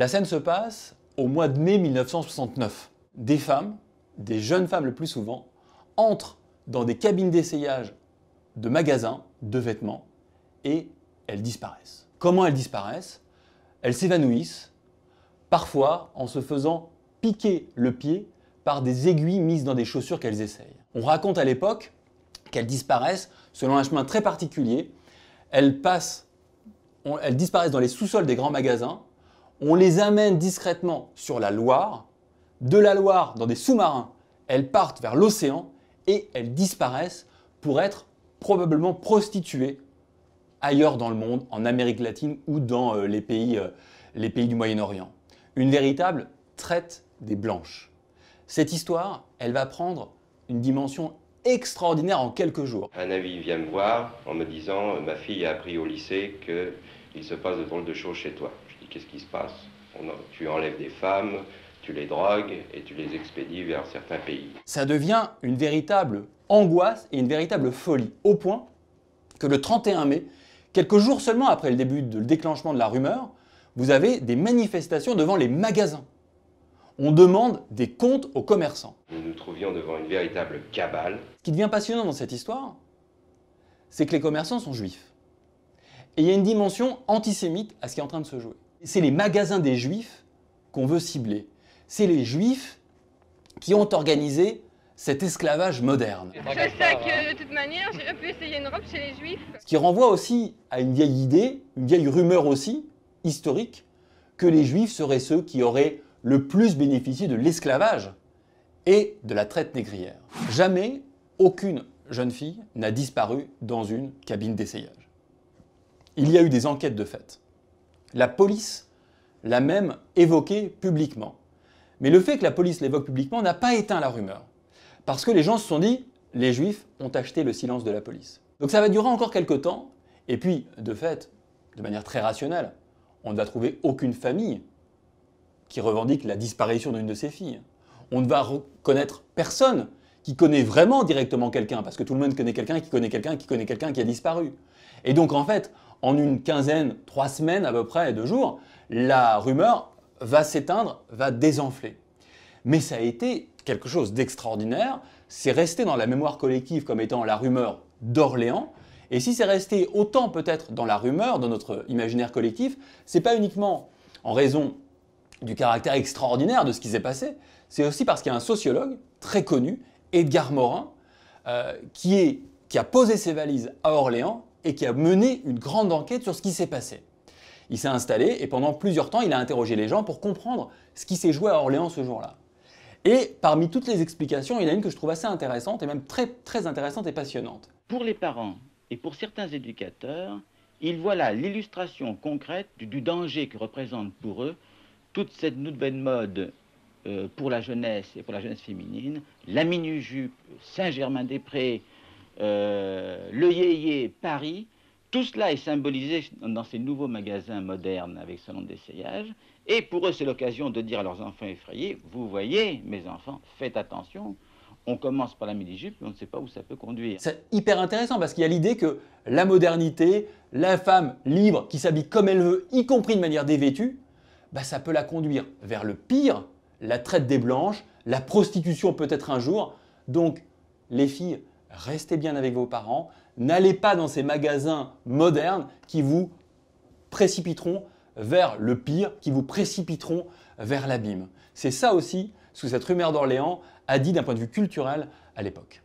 La scène se passe au mois de mai 1969. Des femmes, des jeunes femmes le plus souvent, entrent dans des cabines d'essayage de magasins de vêtements et elles disparaissent. Comment elles disparaissent? Elles s'évanouissent, parfois en se faisant piquer le pied par des aiguilles mises dans des chaussures qu'elles essayent. On raconte à l'époque qu'elles disparaissent selon un chemin très particulier. Elles disparaissent dans les sous-sols des grands magasins. On les amène discrètement sur la Loire. De la Loire, dans des sous-marins, elles partent vers l'océan et elles disparaissent pour être probablement prostituées ailleurs dans le monde, en Amérique latine ou dans les pays du Moyen-Orient. Une véritable traite des blanches. Cette histoire, elle va prendre une dimension extraordinaire en quelques jours. Un ami vient me voir en me disant « Ma fille a appris au lycée qu'il se passe de drôles de choses chez toi. » Je dis « Qu'est-ce qui se passe ? Tu enlèves des femmes, tu les drogues et tu les expédies vers certains pays. » Ça devient une véritable angoisse et une véritable folie, au point que le 31 mai, quelques jours seulement après le début du déclenchement de la rumeur, vous avez des manifestations devant les magasins. On demande des comptes aux commerçants. Nous nous trouvions devant une véritable cabale. Ce qui devient passionnant dans cette histoire, c'est que les commerçants sont juifs. Et il y a une dimension antisémite à ce qui est en train de se jouer. C'est les magasins des juifs qu'on veut cibler. C'est les juifs qui ont organisé cet esclavage moderne. Je sais que de toute manière, j'aurais pu essayer une robe chez les juifs. Ce qui renvoie aussi à une vieille idée, une vieille rumeur aussi, historique, que les juifs seraient ceux qui auraient le plus bénéficié de l'esclavage et de la traite négrière. Jamais aucune jeune fille n'a disparu dans une cabine d'essayage. Il y a eu des enquêtes de fait. La police l'a même évoqué publiquement. Mais le fait que la police l'évoque publiquement n'a pas éteint la rumeur. Parce que les gens se sont dit, les juifs ont acheté le silence de la police. Donc ça va durer encore quelques temps, et puis, de fait, de manière très rationnelle, on ne va trouver aucune famille qui revendique la disparition d'une de ses filles. On ne va reconnaître personne qui connaît vraiment directement quelqu'un, parce que tout le monde connaît quelqu'un qui connaît quelqu'un qui connaît quelqu'un qui a disparu. Et donc en fait, en une quinzaine, 3 semaines à peu près, 2 jours, la rumeur va s'éteindre, va désenfler. Mais ça a été quelque chose d'extraordinaire, c'est resté dans la mémoire collective comme étant la rumeur d'Orléans, et si c'est resté autant peut-être dans la rumeur, dans notre imaginaire collectif, c'est pas uniquement en raison du caractère extraordinaire de ce qui s'est passé, c'est aussi parce qu'il y a un sociologue très connu, Edgar Morin, qui a posé ses valises à Orléans et qui a mené une grande enquête sur ce qui s'est passé. Il s'est installé et pendant plusieurs temps, il a interrogé les gens pour comprendre ce qui s'est joué à Orléans ce jour-là. Et parmi toutes les explications, il y en a une que je trouve assez intéressante et même très intéressante et passionnante. Pour les parents et pour certains éducateurs, ils voient là l'illustration concrète du danger que représente pour eux toute cette nouvelle mode pour la jeunesse et pour la jeunesse féminine, la mini-jupe, Saint-Germain-des-Prés, le yéyé, Paris, tout cela est symbolisé dans ces nouveaux magasins modernes avec salon d'essayage. Et pour eux, c'est l'occasion de dire à leurs enfants effrayés, vous voyez, mes enfants, faites attention, on commence par la mini-jupe et on ne sait pas où ça peut conduire. C'est hyper intéressant parce qu'il y a l'idée que la modernité, la femme libre qui s'habille comme elle veut, y compris de manière dévêtue, bah ça peut la conduire vers le pire, la traite des blanches, la prostitution peut-être un jour. Donc les filles, restez bien avec vos parents, n'allez pas dans ces magasins modernes qui vous précipiteront vers le pire, qui vous précipiteront vers l'abîme. C'est ça aussi ce que cette rumeur d'Orléans a dit d'un point de vue culturel à l'époque.